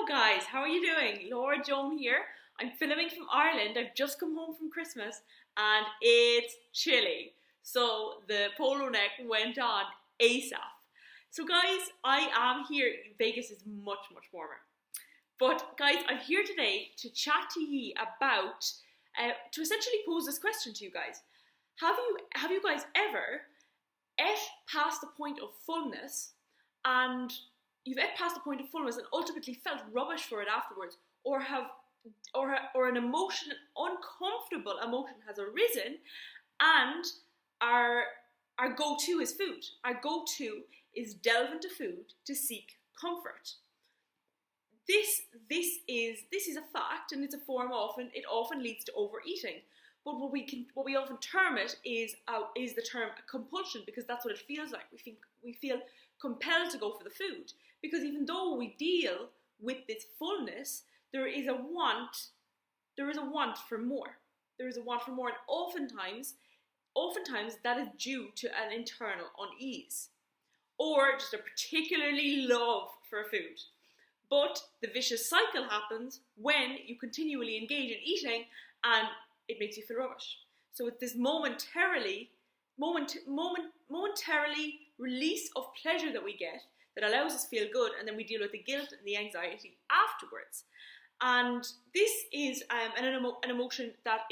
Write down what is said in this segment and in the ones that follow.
Hello guys, how are you doing? Laura Joan here. I'm filming from Ireland. I've just come home from Christmas and it's chilly. So the polo neck went on ASAP. So guys, I am here. Vegas is much warmer. But guys, I'm here today to chat to you about, to essentially pose this question to you guys. Have you guys ever ate past the point of fullness and you've ate past the point of fullness and ultimately felt rubbish for it afterwards, or an emotion, an uncomfortable emotion has arisen, and our go-to is food. Our go-to is delve into food to seek comfort. This is a fact, and it often leads to overeating. But what we often term it is the term compulsion, because that's what it feels like. We feel compelled to go for the food, because even though we deal with this fullness, there is a want for more. There is a want for more, and oftentimes that is due to an internal unease, or just a particularly love for food. But the vicious cycle happens when you continually engage in eating and it makes you feel rubbish. So it's this momentary release of pleasure that we get that allows us to feel good, and then we deal with the guilt and the anxiety afterwards. And this is an emotion that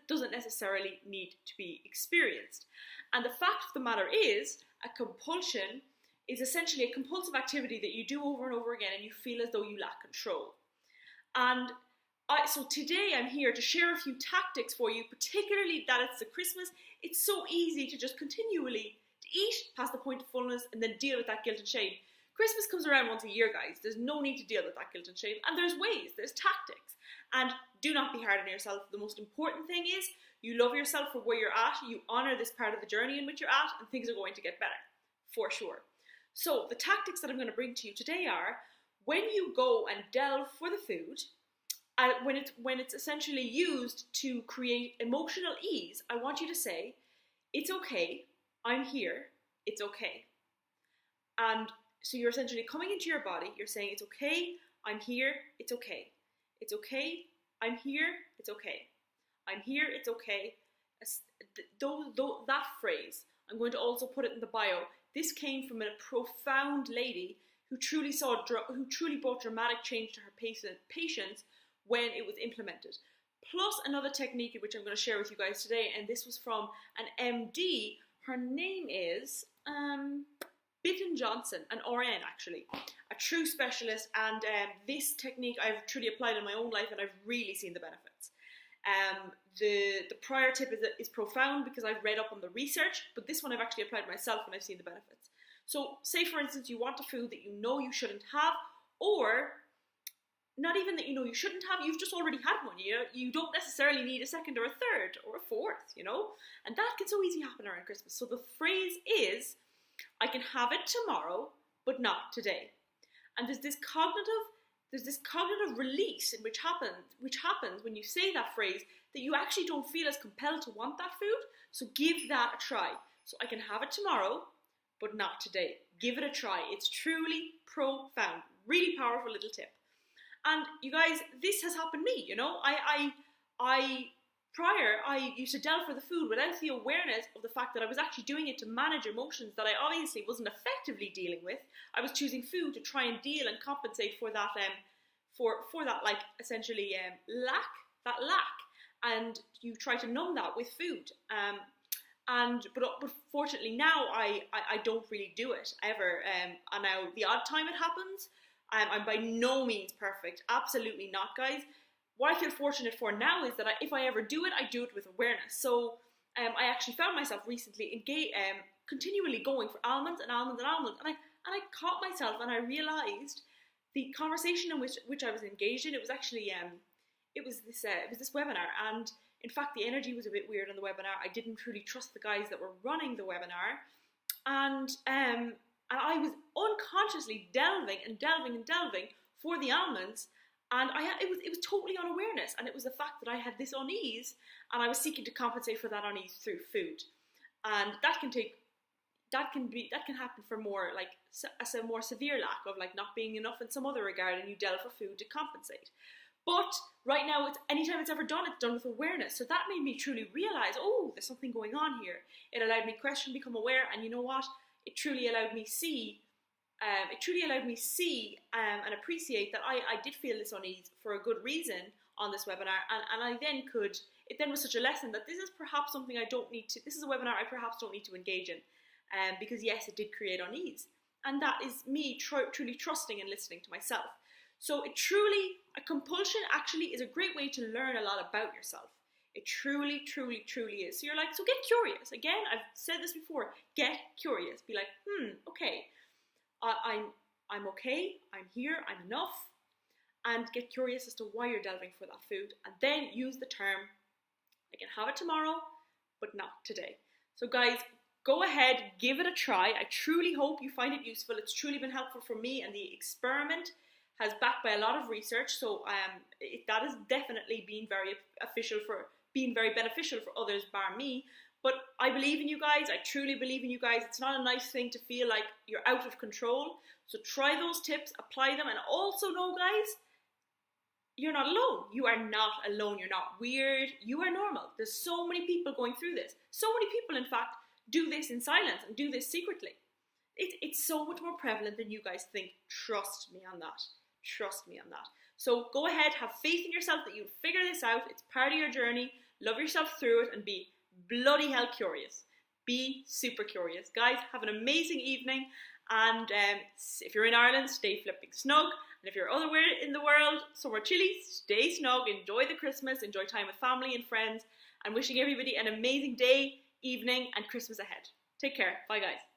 doesn't necessarily need to be experienced. And the fact of the matter is, a compulsion is essentially a compulsive activity that you do over and over again, and you feel as though you lack control. And so today I'm here to share a few tactics for you, particularly that it's the Christmas. It's so easy to just continually eat past the point of fullness and then deal with that guilt and shame. Christmas comes around once a year, guys. There's no need to deal with that guilt and shame. And there's tactics. And do not be hard on yourself. The most important thing is you love yourself for where you're at. You honor this part of the journey in which you're at, and things are going to get better, for sure. So the tactics that I'm going to bring to you today are, when you go and delve for the food, when it's essentially used to create emotional ease, I want you to say, it's okay, I'm here, it's okay. And so you're essentially coming into your body, you're saying, it's okay, I'm here, it's okay. It's okay, I'm here, it's okay. I'm here, it's okay. That phrase, I'm going to also put it in the bio. This came from a profound lady who truly brought dramatic change to her patients when it was implemented. Plus another technique which I'm going to share with you guys today, and this was from an MD. Her name is Bitten Johnson, an RN actually, a true specialist, and this technique I've truly applied in my own life, and I've really seen the benefits. The prior tip is profound because I've read up on the research, but this one I've actually applied myself and I've seen the benefits. So say for instance you want a food that you know you shouldn't have, or not even that you know you shouldn't have, you've just already had one. You don't necessarily need a second or a third or a fourth, and that can so easily happen around Christmas. So the phrase is, I can have it tomorrow, but not today. And there's this cognitive release in which happens when you say that phrase, that you actually don't feel as compelled to want that food. So give that a try. So I can have it tomorrow, but not today. Give it a try. It's truly profound. Really powerful little tip. And you guys, this has happened to me, I used to delve for the food without the awareness of the fact that I was actually doing it to manage emotions that I obviously wasn't effectively dealing with. I was choosing food to try and deal and compensate for that, for that, like, essentially lack, and you try to numb that with food. But fortunately now I don't really do it ever. And now the odd time it happens, I'm by no means perfect. Absolutely not, guys. What I feel fortunate for now is that if I ever do it, I do it with awareness. So I actually found myself recently continually going for almonds and almonds and almonds, and I caught myself, and I realized the conversation in which I was engaged in. It was actually it was this webinar, and in fact the energy was a bit weird on the webinar. I didn't truly trust the guys that were running the webinar, and I was unconsciously delving for the almonds. And it was totally unawareness, and it was the fact that I had this unease, and I was seeking to compensate for that unease through food, and that can happen for more like as a more severe lack of like not being enough in some other regard, and you delve for food to compensate. But right now, anytime it's ever done, it's done with awareness. So that made me truly realize, oh, there's something going on here. It allowed me to question, become aware, and you know what? It truly allowed me see. And appreciate that I did feel this unease for a good reason on this webinar, and I then could. It then was such a lesson that this is perhaps something I don't need to. This is a webinar I perhaps don't need to engage in, because yes, it did create unease, and that is me truly trusting and listening to myself. So a compulsion actually is a great way to learn a lot about yourself. It truly is. So you're like, so get curious. Again, I've said this before, get curious. Be like, okay, I'm okay, I'm here, I'm enough. And get curious as to why you're delving for that food. And then use the term, I can have it tomorrow, but not today. So guys, go ahead, give it a try. I truly hope you find it useful. It's truly been helpful for me, and the experiment has backed by a lot of research, so that has definitely been very beneficial for others bar me. But I believe in you guys. I truly believe in you guys. It's not a nice thing to feel like you're out of control. So try those tips, apply them, and also know, guys, you're not alone. You are not alone. You're not weird. You are normal. There's so many people going through this. So many people, in fact, do this in silence and do this secretly. It's so much more prevalent than you guys think. Trust me on that. Trust me on that. So go ahead, have faith in yourself that you'll figure this out. It's part of your journey. Love yourself through it and be bloody hell curious. Be super curious. Guys, have an amazing evening. And if you're in Ireland, stay flipping snug. And if you're otherwhere in the world, somewhere chilly, stay snug. Enjoy the Christmas. Enjoy time with family and friends. And wishing everybody an amazing day, evening, and Christmas ahead. Take care. Bye, guys.